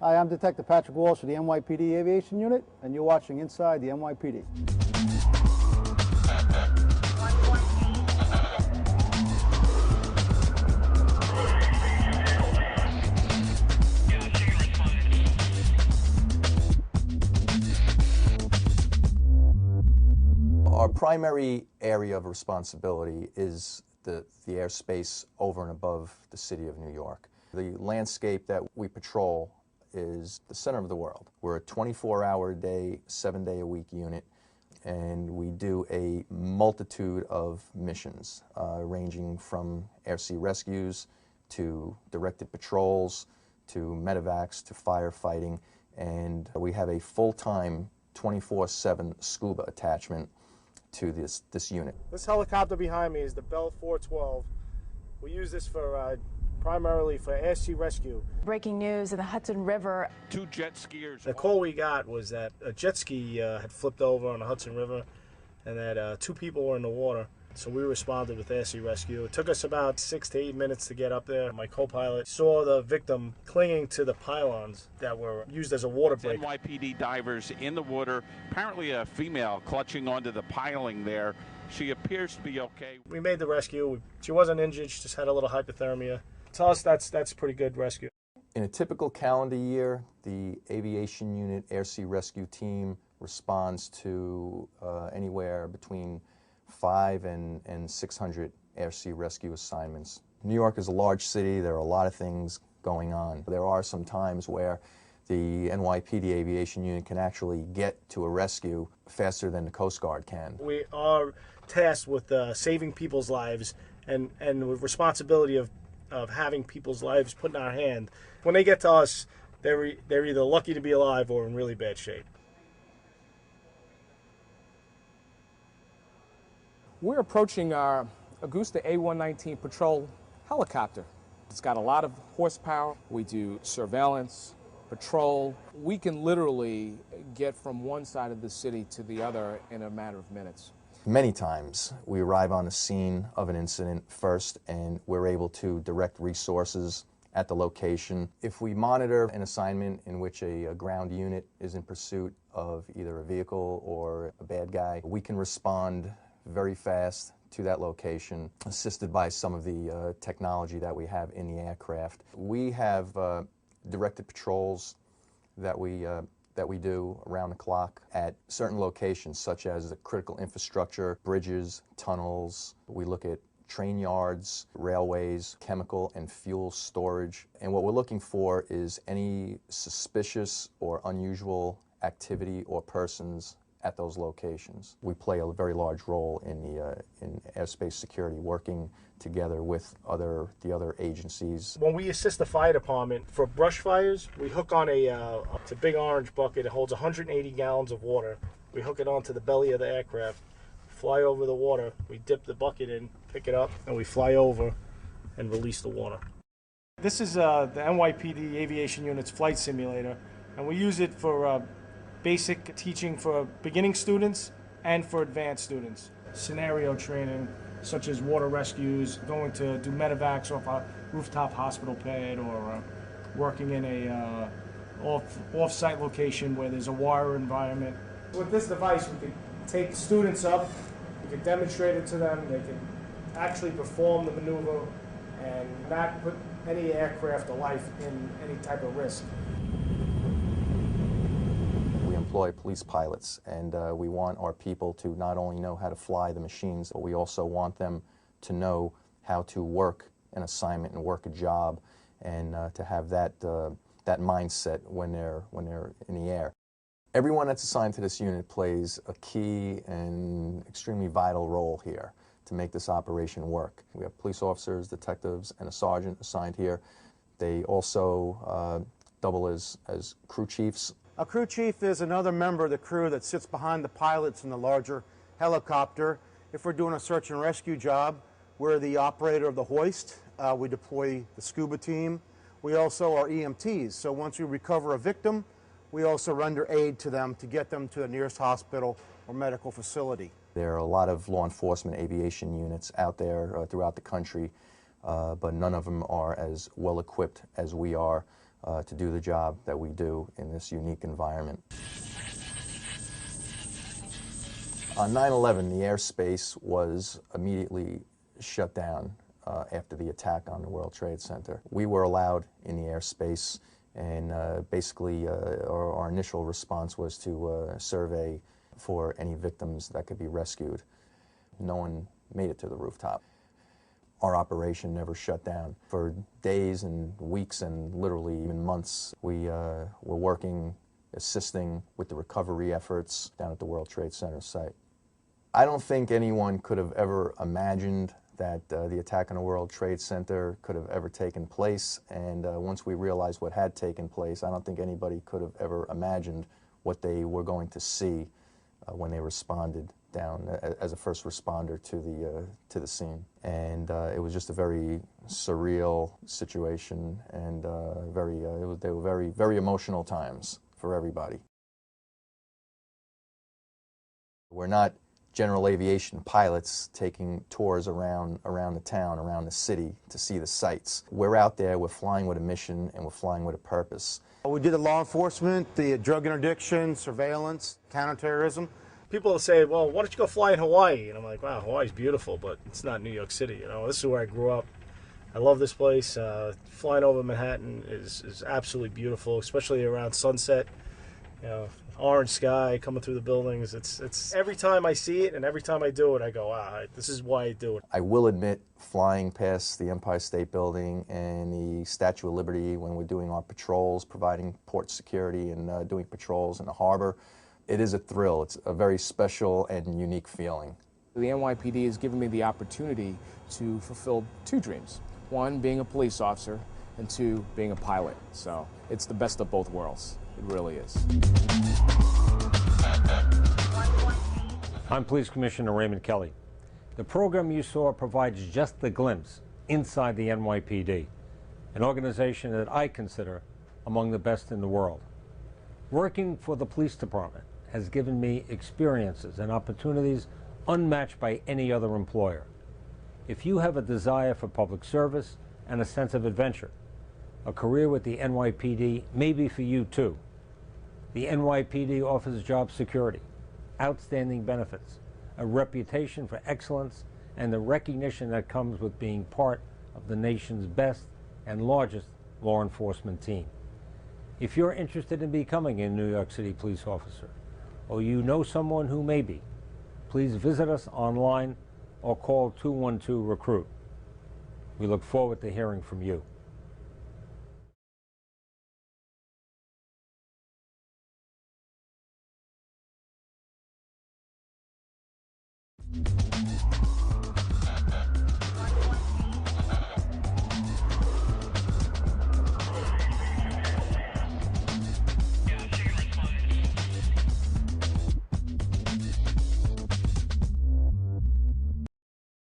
Hi, I'm Detective Patrick Walsh of the NYPD Aviation Unit, and you're watching Inside the NYPD. Our primary area of responsibility is the airspace over and above the city of New York. The landscape that we patrol is the center of the world. We're a 24-hour-a-day, 7-day-a-week unit, and we do a multitude of missions, ranging from air-sea rescues to directed patrols to medevacs to firefighting, and we have a full-time 24/7 scuba attachment to this unit. This helicopter behind me is the Bell 412. We use this for primarily for air-sea rescue. Breaking news in the Hudson River. 2 jet skiers. The call we got was that a jet ski had flipped over on the Hudson River and that 2 people were in the water. So we responded with air-sea rescue. It took us about 6 to 8 minutes to get up there. My co-pilot saw the victim clinging to the pylons that were used as a water break. NYPD divers in the water, apparently a female clutching onto the piling there. She appears to be okay. We made the rescue. She wasn't injured, she just had a little hypothermia. To us, that's a pretty good rescue. In a typical calendar year, the Aviation Unit Air-Sea Rescue Team responds to anywhere between 500 and 600 air-sea rescue assignments. New York is a large city. There are a lot of things going on. There are some times where the NYPD Aviation Unit can actually get to a rescue faster than the Coast Guard can. We are tasked with saving people's lives and with responsibility of having people's lives put in our hand. When they get to us, they're either lucky to be alive or in really bad shape. We're approaching our Augusta A119 patrol helicopter. It's got a lot of horsepower. We do surveillance, patrol. We can literally get from one side of the city to the other in a matter of minutes. Many times we arrive on the scene of an incident first and we're able to direct resources at the location. If we monitor an assignment in which a ground unit is in pursuit of either a vehicle or a bad guy, we can respond very fast to that location, assisted by some of the technology that we have in the aircraft. We have directed patrols that we do around the clock at certain locations, such as the critical infrastructure, bridges, tunnels. We look at train yards, railways, chemical and fuel storage. And what we're looking for is any suspicious or unusual activity or persons at those locations. We play a very large role in airspace security, working together with the other agencies. When we assist the fire department for brush fires, we hook on it's a big orange bucket. It holds 180 gallons of water. We hook it onto the belly of the aircraft, fly over the water. We dip the bucket in, pick it up, and we fly over and release the water. This is the NYPD Aviation Unit's flight simulator, and we use it for basic teaching for beginning students and for advanced students. Scenario training, such as water rescues, going to do medevacs off a rooftop hospital pad, or working in a off-site location where there's a wire environment. With this device, we can take students up, we can demonstrate it to them, they can actually perform the maneuver and not put any aircraft or life in any type of risk. Employ police pilots, and we want our people to not only know how to fly the machines, but we also want them to know how to work an assignment and work a job, and to have that mindset when they're in the air. Everyone that's assigned to this unit plays a key and extremely vital role here to make this operation work. We have police officers, detectives, and a sergeant assigned here. They also double as crew chiefs. A crew chief is another member of the crew that sits behind the pilots in the larger helicopter. If we're doing a search and rescue job, we're the operator of the hoist. We deploy the scuba team. We also are EMTs, so once we recover a victim, we also render aid to them to get them to the nearest hospital or medical facility. There are a lot of law enforcement aviation units out there throughout the country, but none of them are as well equipped as we are to do the job that we do in this unique environment. On 9/11, the airspace was immediately shut down after the attack on the World Trade Center. We were allowed in the airspace, and basically our initial response was to survey for any victims that could be rescued. No one made it to the rooftop. Our operation never shut down. For days and weeks and literally even months, we were working, assisting with the recovery efforts down at the World Trade Center site. I don't think anyone could have ever imagined that the attack on the World Trade Center could have ever taken place, and once we realized what had taken place, I don't think anybody could have ever imagined what they were going to see when they responded down as a first responder to the scene. And it was just a very surreal situation, and they were very emotional times for everybody. We're not general aviation pilots taking tours around the town, around the city to see the sights. We're out there, we're flying with a mission, and we're flying with a purpose. We did the law enforcement, the drug interdiction, surveillance, counterterrorism. People say, well, why don't you go fly in Hawaii? And I'm like, wow, Hawaii's beautiful, but it's not New York City. You know, this is where I grew up. I love this place. Flying over Manhattan is absolutely beautiful, especially around sunset. You know, orange sky coming through the buildings. It's every time I see it and every time I do it, I go, this is why I do it. I will admit, flying past the Empire State Building and the Statue of Liberty when we're doing our patrols, providing port security and doing patrols in the harbor, it is a thrill. It's a very special and unique feeling. The NYPD has given me the opportunity to fulfill two dreams. One, being a police officer, and two, being a pilot. So it's the best of both worlds. It really is. I'm Police Commissioner Raymond Kelly. The program you saw provides just the glimpse inside the NYPD, an organization that I consider among the best in the world. Working for the police department has given me experiences and opportunities unmatched by any other employer. If you have a desire for public service and a sense of adventure, a career with the NYPD may be for you too. The NYPD offers job security, outstanding benefits, a reputation for excellence, and the recognition that comes with being part of the nation's best and largest law enforcement team. If you're interested in becoming a New York City police officer, or you know someone who may be, please visit us online or call 212-RECRUIT. We look forward to hearing from you.